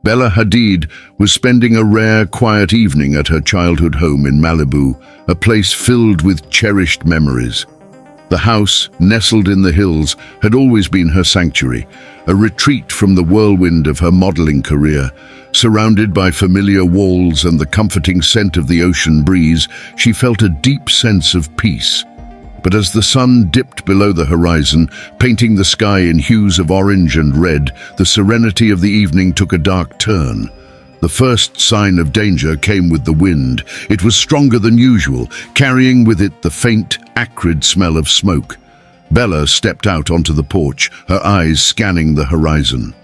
Bella Hadid was spending a rare, quiet evening at her childhood home in Malibu, a place filled with cherished memories. The house, nestled in the hills, had always been her sanctuary, a retreat from the whirlwind of her modeling career. Surrounded by familiar walls and the comforting scent of the ocean breeze, she felt a deep sense of peace. But as the sun dipped below the horizon, painting the sky in hues of orange and red, the serenity of the evening took a dark turn. The first sign of danger came with the wind. It was stronger than usual, carrying with it the faint, acrid smell of smoke. Bella stepped out onto the porch, her eyes scanning the horizon.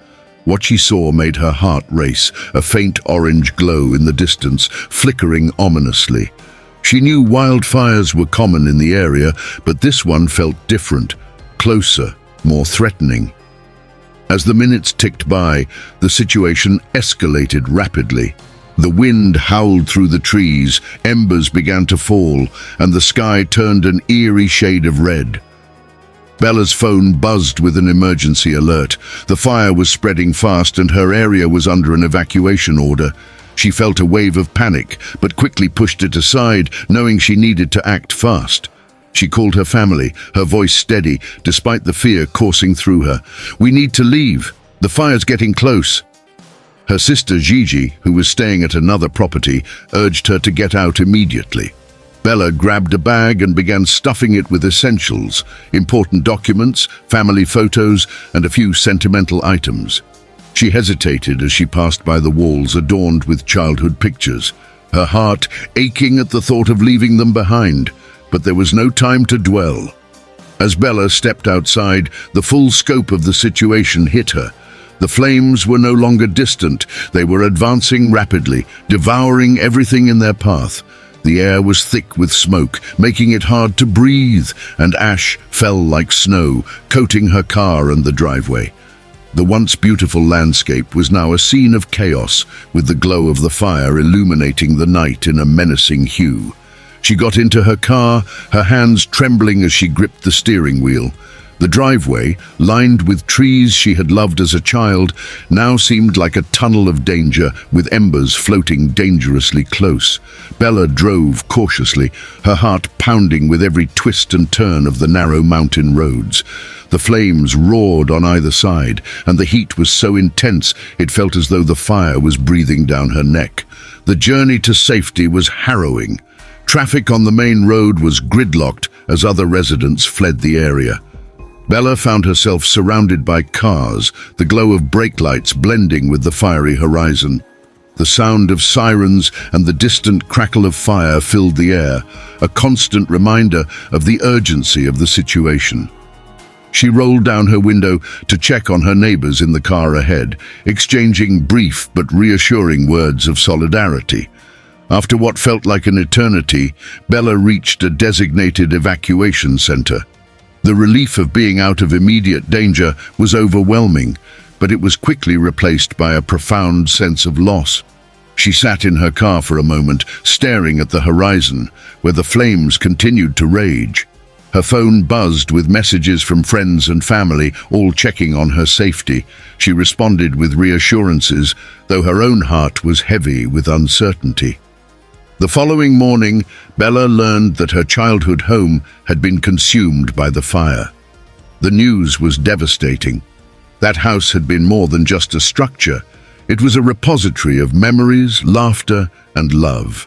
What she saw made her heart race, a faint orange glow in the distance, flickering ominously. She knew wildfires were common in the area, but this one felt different, closer, more threatening. As the minutes ticked by, the situation escalated rapidly. The wind howled through the trees, embers began to fall, and the sky turned an eerie shade of red. Bella's phone buzzed with an emergency alert. The fire was spreading fast and her area was under an evacuation order. She felt a wave of panic, but quickly pushed it aside, knowing she needed to act fast. She called her family, her voice steady, despite the fear coursing through her. "We need to leave. The fire's getting close." Her sister Gigi, who was staying at another property, urged her to get out immediately. Bella grabbed a bag and began stuffing it with essentials, important documents, family photos, and a few sentimental items. She hesitated as she passed by the walls adorned with childhood pictures, her heart aching at the thought of leaving them behind, but there was no time to dwell. As Bella stepped outside, the full scope of the situation hit her. The flames were no longer distant, they were advancing rapidly, devouring everything in their path. The air was thick with smoke, making it hard to breathe, and ash fell like snow, coating her car and the driveway. The once beautiful landscape was now a scene of chaos, with the glow of the fire illuminating the night in a menacing hue. She got into her car, her hands trembling as she gripped the steering wheel. The driveway, lined with trees she had loved as a child, now seemed like a tunnel of danger, with embers floating dangerously close. Bella drove cautiously, her heart pounding with every twist and turn of the narrow mountain roads. The flames roared on either side, and the heat was so intense it felt as though the fire was breathing down her neck. The journey to safety was harrowing. Traffic on the main road was gridlocked as other residents fled the area. Bella found herself surrounded by cars, the glow of brake lights blending with the fiery horizon. The sound of sirens and the distant crackle of fire filled the air, a constant reminder of the urgency of the situation. She rolled down her window to check on her neighbors in the car ahead, exchanging brief but reassuring words of solidarity. After what felt like an eternity, Bella reached a designated evacuation center. The relief of being out of immediate danger was overwhelming, but it was quickly replaced by a profound sense of loss. She sat in her car for a moment, staring at the horizon, where the flames continued to rage. Her phone buzzed with messages from friends and family, all checking on her safety. She responded with reassurances, though her own heart was heavy with uncertainty. The following morning, Bella learned that her childhood home had been consumed by the fire. The news was devastating. That house had been more than just a structure. It was a repository of memories, laughter, and love.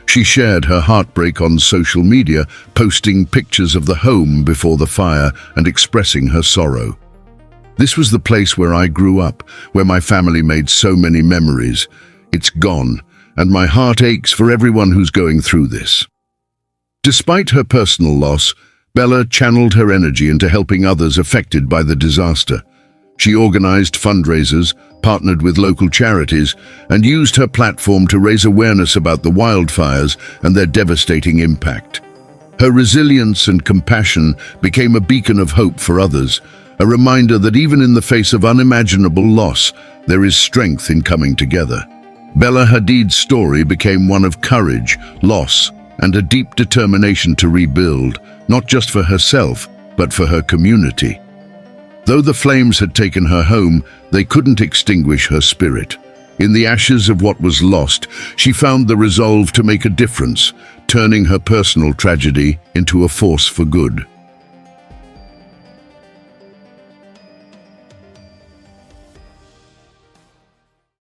She shared her heartbreak on social media, posting pictures of the home before the fire and expressing her sorrow. "This was the place where I grew up, where my family made so many memories. It's gone, and my heart aches for everyone who's going through this." Despite her personal loss, Bella channeled her energy into helping others affected by the disaster. She organized fundraisers, partnered with local charities, and used her platform to raise awareness about the wildfires and their devastating impact. Her resilience and compassion became a beacon of hope for others, a reminder that even in the face of unimaginable loss, there is strength in coming together. Bella Hadid's story became one of courage, loss, and a deep determination to rebuild, not just for herself, but for her community. Though the flames had taken her home, they couldn't extinguish her spirit. In the ashes of what was lost, she found the resolve to make a difference, turning her personal tragedy into a force for good.